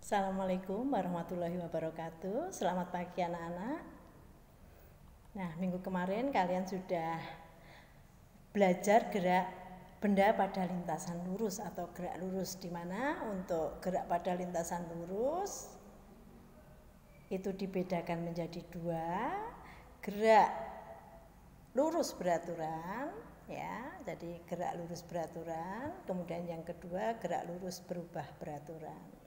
Assalamualaikum warahmatullahi wabarakatuh. Selamat pagi anak-anak. Nah, minggu kemarin kalian sudah belajar gerak benda pada lintasan lurus atau gerak lurus, di mana untuk gerak pada lintasan lurus itu dibedakan menjadi dua, gerak lurus beraturan ya. Jadi gerak lurus beraturan, kemudian yang kedua gerak lurus berubah beraturan.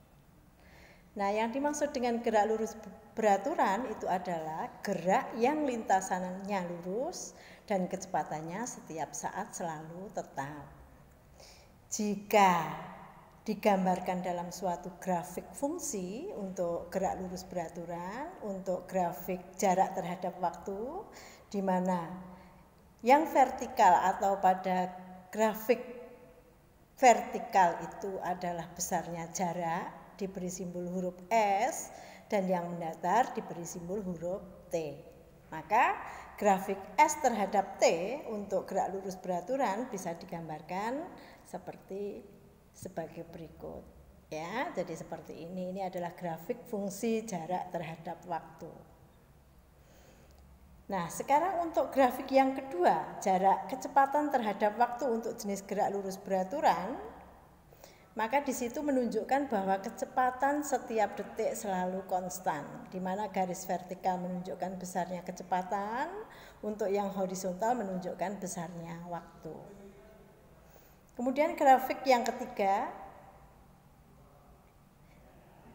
Nah, yang dimaksud dengan gerak lurus beraturan itu adalah gerak yang lintasannya lurus dan kecepatannya setiap saat selalu tetap. Jika digambarkan dalam suatu grafik fungsi untuk gerak lurus beraturan, untuk grafik jarak terhadap waktu, di mana yang vertikal atau pada grafik vertikal itu adalah besarnya jarak, diberi simbol huruf S, dan yang mendatar diberi simbol huruf T. Maka grafik S terhadap T untuk gerak lurus beraturan bisa digambarkan sebagai berikut ya. Jadi seperti ini adalah grafik fungsi jarak terhadap waktu. Nah, sekarang untuk grafik yang kedua, jarak kecepatan terhadap waktu untuk jenis gerak lurus beraturan, maka di situ menunjukkan bahwa kecepatan setiap detik selalu konstan, di mana garis vertikal menunjukkan besarnya kecepatan, untuk yang horizontal menunjukkan besarnya waktu. Kemudian grafik yang ketiga,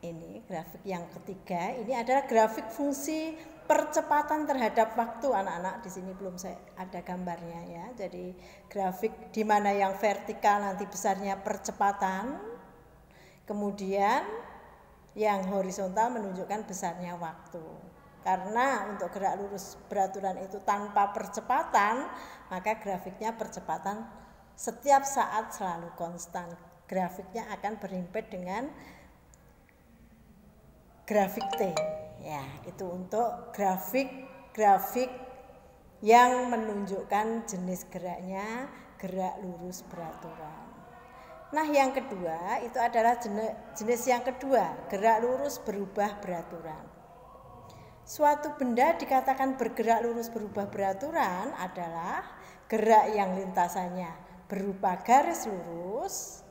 ini adalah grafik fungsi percepatan terhadap waktu anak-anak. Di sini belum ada gambarnya ya. Jadi grafik di mana yang vertikal nanti besarnya percepatan, kemudian yang horizontal menunjukkan besarnya waktu. Karena untuk gerak lurus beraturan itu tanpa percepatan, maka grafiknya percepatan setiap saat selalu konstan. Grafiknya akan berimpit dengan grafik T. Ya, itu untuk grafik yang menunjukkan jenis geraknya gerak lurus beraturan. Nah, yang kedua itu adalah jenis yang kedua, gerak lurus berubah beraturan. Suatu benda dikatakan bergerak lurus berubah beraturan adalah gerak yang lintasannya berupa garis lurus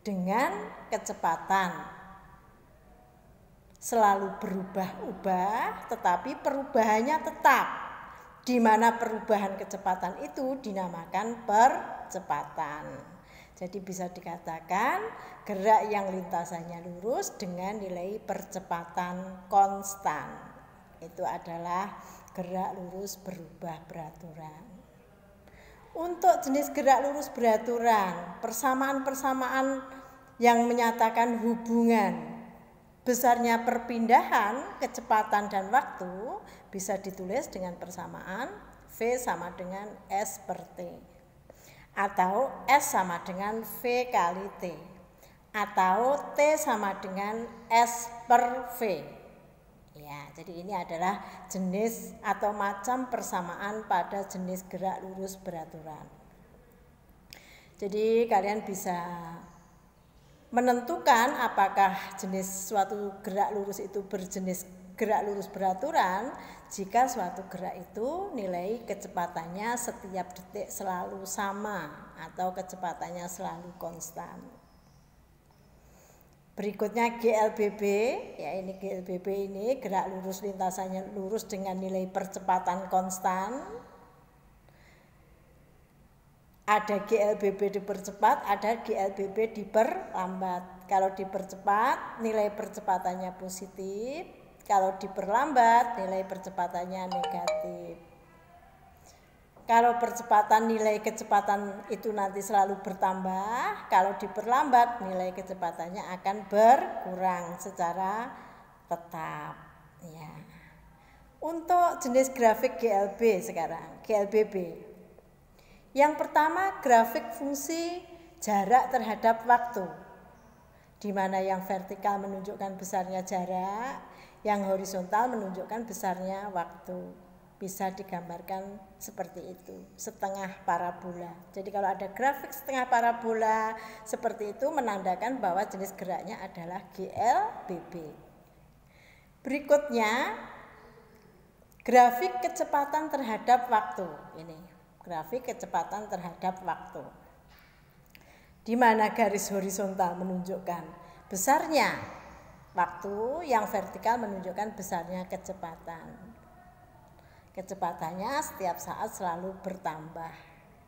dengan kecepatan selalu berubah-ubah, tetapi perubahannya tetap, di mana perubahan kecepatan itu dinamakan percepatan. Jadi bisa dikatakan gerak yang lintasannya lurus dengan nilai percepatan konstan. Itu adalah gerak lurus berubah beraturan. Untuk jenis gerak lurus beraturan, persamaan-persamaan yang menyatakan hubungan besarnya perpindahan, kecepatan dan waktu bisa ditulis dengan persamaan V sama dengan S per T, atau S sama dengan V kali T, atau T sama dengan S per V. Ya, jadi ini adalah jenis atau macam persamaan pada jenis gerak lurus beraturan. Jadi kalian bisa menentukan apakah jenis suatu gerak lurus itu berjenis gerak lurus beraturan jika suatu gerak itu nilai kecepatannya setiap detik selalu sama atau kecepatannya selalu konstan. Berikutnya GLBB, ya ini GLBB ini gerak lurus lintasannya lurus dengan nilai percepatan konstan. Ada GLBB dipercepat, ada GLBB diperlambat. Kalau dipercepat, nilai percepatannya positif. Kalau diperlambat, nilai percepatannya negatif. Kalau percepatan, nilai kecepatan itu nanti selalu bertambah. Kalau diperlambat, nilai kecepatannya akan berkurang secara tetap. Ya. Untuk jenis grafik GLB sekarang, GLBB. Yang pertama, grafik fungsi jarak terhadap waktu, di mana yang vertikal menunjukkan besarnya jarak, yang horizontal menunjukkan besarnya waktu. bisa digambarkan seperti itu, setengah parabola. Jadi kalau ada grafik setengah parabola seperti itu menandakan bahwa jenis geraknya adalah GLBB. Berikutnya grafik kecepatan terhadap waktu. Ini grafik kecepatan terhadap waktu, di mana garis horizontal menunjukkan besarnya waktu, yang vertikal menunjukkan besarnya kecepatan. Kecepatannya setiap saat selalu bertambah,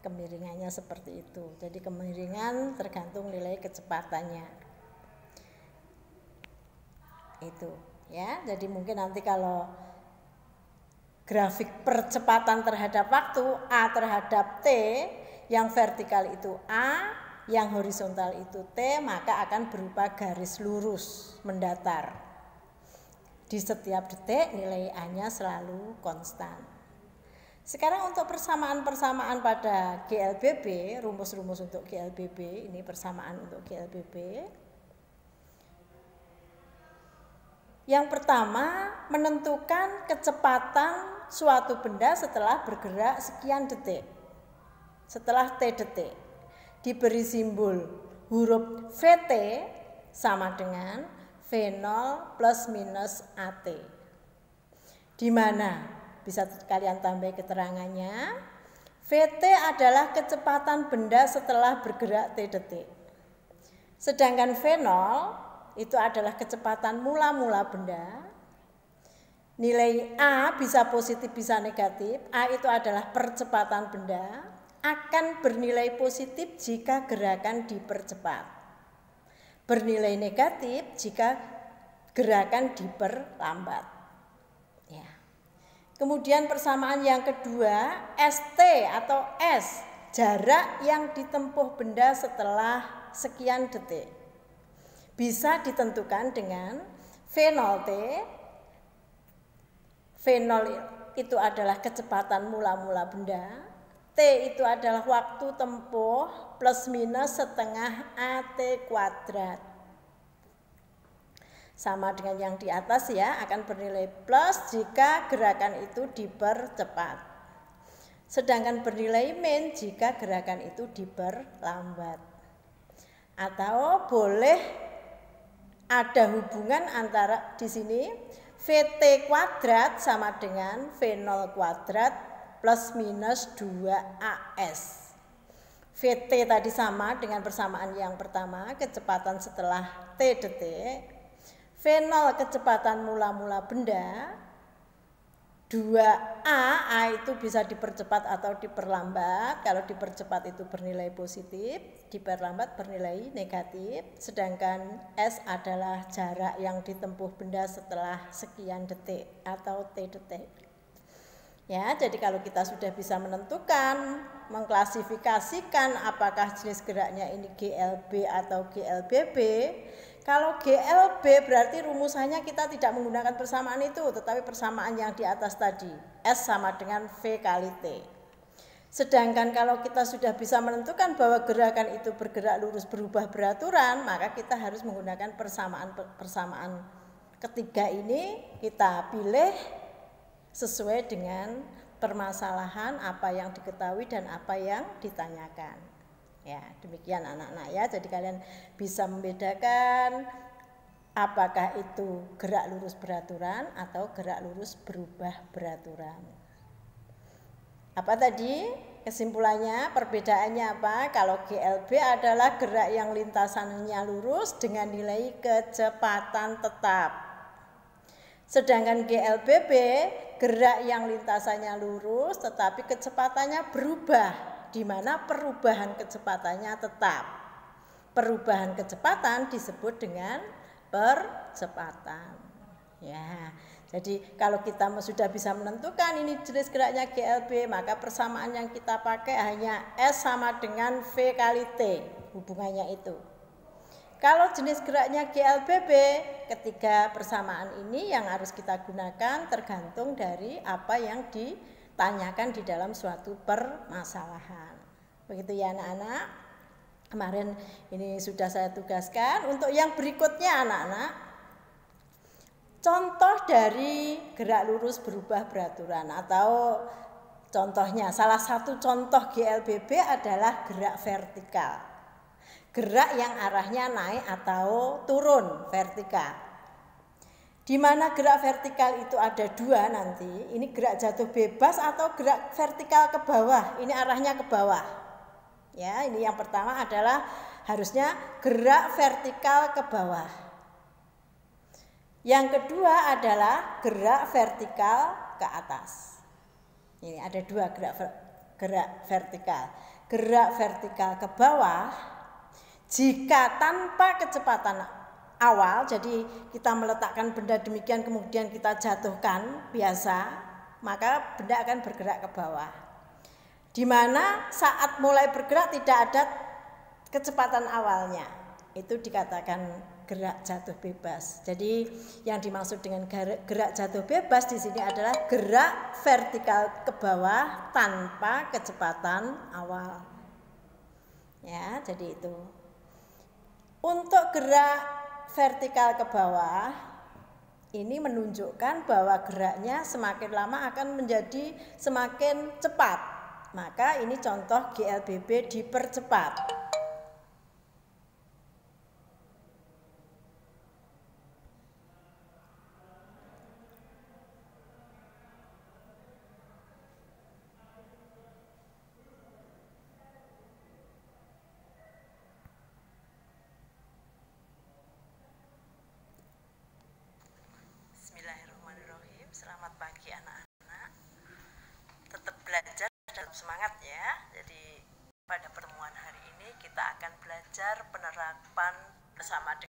kemiringannya seperti itu. Jadi kemiringan tergantung nilai kecepatannya. Itu ya. Jadi mungkin nanti kalau grafik percepatan terhadap waktu A terhadap T, yang vertikal itu A, yang horizontal itu T, maka akan berupa garis lurus mendatar. Di setiap detik nilai A-nya selalu konstan. Sekarang untuk persamaan-persamaan pada GLBB, rumus-rumus untuk GLBB, ini persamaan untuk GLBB. Yang pertama, menentukan kecepatan suatu benda setelah bergerak sekian detik. Setelah T detik, diberi simbol huruf VT sama dengan V0 plus minus AT. Di mana bisa kalian tambah keterangannya. VT adalah kecepatan benda setelah bergerak T detik. Sedangkan V0 itu adalah kecepatan mula-mula benda. Nilai A bisa positif bisa negatif. A itu adalah percepatan benda, akan bernilai positif jika gerakan dipercepat. Bernilai negatif jika gerakan diperlambat. Ya. Kemudian persamaan yang kedua, ST atau S, jarak yang ditempuh benda setelah sekian detik. Bisa ditentukan dengan V0T. V0 itu adalah kecepatan mula-mula benda. T itu adalah waktu tempuh plus minus setengah AT kuadrat. Sama dengan yang di atas ya, akan bernilai plus jika gerakan itu dipercepat. Sedangkan bernilai min jika gerakan itu diperlambat. Atau boleh ada hubungan antara di sini VT kuadrat sama dengan V0 kuadrat plus minus 2AS. VT tadi sama dengan persamaan yang pertama, kecepatan setelah T detik. V0 kecepatan mula-mula benda. 2A itu bisa dipercepat atau diperlambat. Kalau dipercepat itu bernilai positif, diperlambat bernilai negatif. Sedangkan S adalah jarak yang ditempuh benda setelah sekian detik atau T detik. Ya, jadi kalau kita sudah bisa menentukan, mengklasifikasikan apakah jenis geraknya ini GLB atau GLBB. Kalau GLB berarti rumusannya kita tidak menggunakan persamaan itu, tetapi persamaan yang di atas tadi, S sama dengan V kali T. Sedangkan kalau kita sudah bisa menentukan bahwa gerakan itu bergerak lurus berubah beraturan, maka kita harus menggunakan persamaan ketiga ini, kita pilih sesuai dengan permasalahan apa yang diketahui dan apa yang ditanyakan. Ya, demikian anak-anak ya. Jadi kalian bisa membedakan apakah itu gerak lurus beraturan atau gerak lurus berubah beraturan. Apa tadi kesimpulannya, perbedaannya apa? Kalau GLB adalah gerak yang lintasannya lurus dengan nilai kecepatan tetap. Sedangkan GLBB gerak yang lintasannya lurus tetapi kecepatannya berubah, di mana perubahan kecepatannya tetap. Perubahan kecepatan disebut dengan percepatan. Ya, jadi kalau kita sudah bisa menentukan ini jenis geraknya GLB, maka persamaan yang kita pakai hanya S sama dengan V kali T, hubungannya itu. Kalau jenis geraknya GLBB, ketiga persamaan ini yang harus kita gunakan tergantung dari apa yang ditanyakan di dalam suatu permasalahan. Begitu ya anak-anak. Kemarin ini sudah saya tugaskan. Untuk yang berikutnya anak-anak, Contoh dari gerak lurus berubah beraturan atau contohnya, salah satu contoh GLBB adalah gerak vertikal. Gerak yang arahnya naik atau turun vertikal. Di mana gerak vertikal itu ada dua nanti, ini gerak jatuh bebas atau gerak vertikal ke bawah, ini arahnya ke bawah. Ya, ini yang pertama adalah harusnya gerak vertikal ke bawah. Yang kedua adalah gerak vertikal ke atas. Ini ada dua gerak vertikal. Gerak vertikal ke bawah jika tanpa kecepatan awal, jadi kita meletakkan benda demikian kemudian kita jatuhkan biasa, maka benda akan bergerak ke bawah. Di mana saat mulai bergerak tidak ada kecepatan awalnya, itu dikatakan gerak jatuh bebas. Jadi yang dimaksud dengan gerak jatuh bebas di sini adalah gerak vertikal ke bawah tanpa kecepatan awal. Ya, jadi itu. Untuk gerak vertikal ke bawah ini menunjukkan bahwa geraknya semakin lama akan menjadi semakin cepat. Maka ini contoh GLBB dipercepat. Bismillahirrahmanirrahim. Selamat pagi anak-anak. Tetap belajar dan semangat ya. Jadi pada pertemuan hari ini kita akan belajar penerapan bersama dengan